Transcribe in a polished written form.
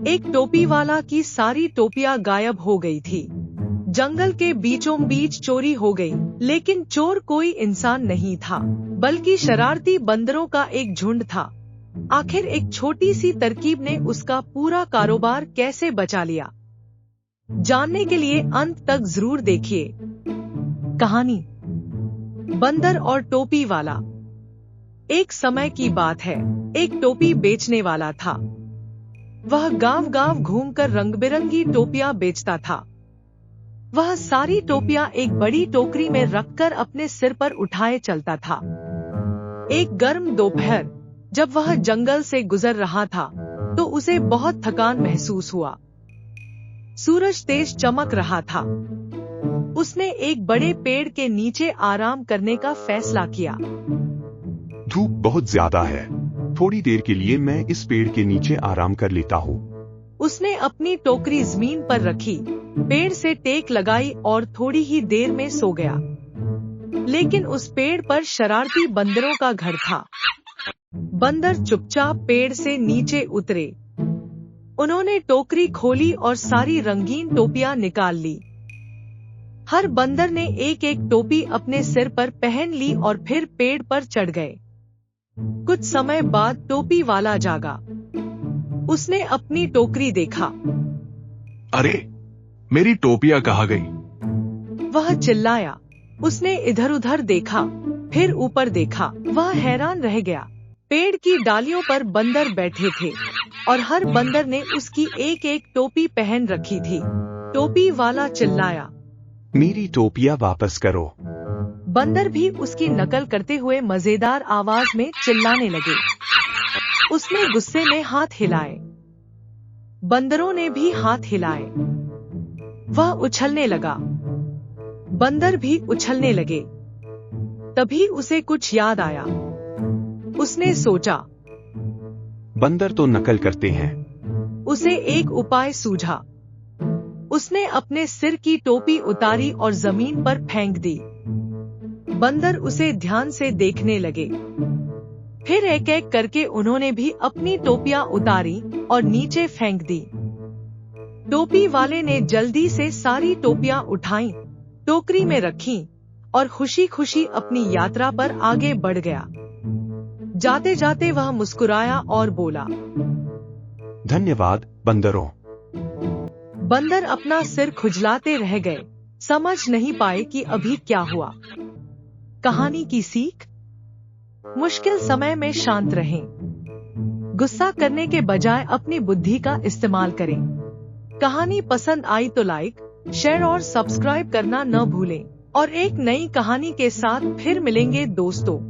एक टोपी वाला की सारी टोपियां गायब हो गई थी। जंगल के बीचों बीच चोरी हो गई, लेकिन चोर कोई इंसान नहीं था, बल्कि शरारती बंदरों का एक झुंड था। आखिर एक छोटी सी तरकीब ने उसका पूरा कारोबार कैसे बचा लिया। जानने के लिए अंत तक जरूर देखिए। कहानी बंदर और टोपी वाला। एक समय की बात है, एक टोपी बेचने वाला था। वह गांव-गांव घूमकर रंग-बिरंगी टोपियां बेचता था। वह सारी टोपियां एक बड़ी टोकरी में रखकर अपने सिर पर उठाए चलता था। एक गर्म दोपहर, जब वह जंगल से गुजर रहा था, तो उसे बहुत थकान महसूस हुआ। सूरज तेज चमक रहा था। उसने एक बड़े पेड़ के नीचे आराम करने का फैसला किया। धूप बहुत ज्यादा है, थोड़ी देर के लिए मैं इस पेड़ के नीचे आराम कर लेता हूँ। उसने अपनी टोकरी जमीन पर रखी, पेड़ से टेक लगाई और थोड़ी ही देर में सो गया। लेकिन उस पेड़ पर शरारती बंदरों का घर था। बंदर चुपचाप पेड़ से नीचे उतरे। उन्होंने टोकरी खोली और सारी रंगीन टोपियां निकाल ली। हर बंदर ने एक एक टोपी अपने सिर पर पहन ली और फिर पेड़ पर चढ़ गए। कुछ समय बाद टोपी वाला जागा। उसने अपनी टोकरी देखा। अरे, मेरी टोपियां कहाँ गई? वह चिल्लाया। उसने इधर उधर देखा, फिर ऊपर देखा। वह हैरान रह गया। पेड़ की डालियों पर बंदर बैठे थे और हर बंदर ने उसकी एक एक टोपी पहन रखी थी। टोपी वाला चिल्लाया, मेरी टोपियां वापस करो। बंदर भी उसकी नकल करते हुए मजेदार आवाज में चिल्लाने लगे। उसने गुस्से में हाथ हिलाए। बंदरों ने भी हाथ हिलाए। वह उछलने लगा। बंदर भी उछलने लगे। तभी उसे कुछ याद आया। उसने सोचा, बंदर तो नकल करते हैं। उसे एक उपाय सूझा। उसने अपने सिर की टोपी उतारी और जमीन पर फेंक दी। बंदर उसे ध्यान से देखने लगे। फिर एक एक करके उन्होंने भी अपनी टोपियां उतारी और नीचे फेंक दी। टोपी वाले ने जल्दी से सारी टोपियां उठाईं, टोकरी में रखीं और खुशी खुशी अपनी यात्रा पर आगे बढ़ गया। जाते जाते वह मुस्कुराया और बोला, धन्यवाद बंदरों। बंदर अपना सिर खुजलाते रह गए, समझ नहीं पाए कि अभी क्या हुआ। कहानी की सीख, मुश्किल समय में शांत रहें। गुस्सा करने के बजाय अपनी बुद्धि का इस्तेमाल करें। कहानी पसंद आई तो लाइक, शेयर और सब्सक्राइब करना न भूलें। और एक नई कहानी के साथ फिर मिलेंगे दोस्तों।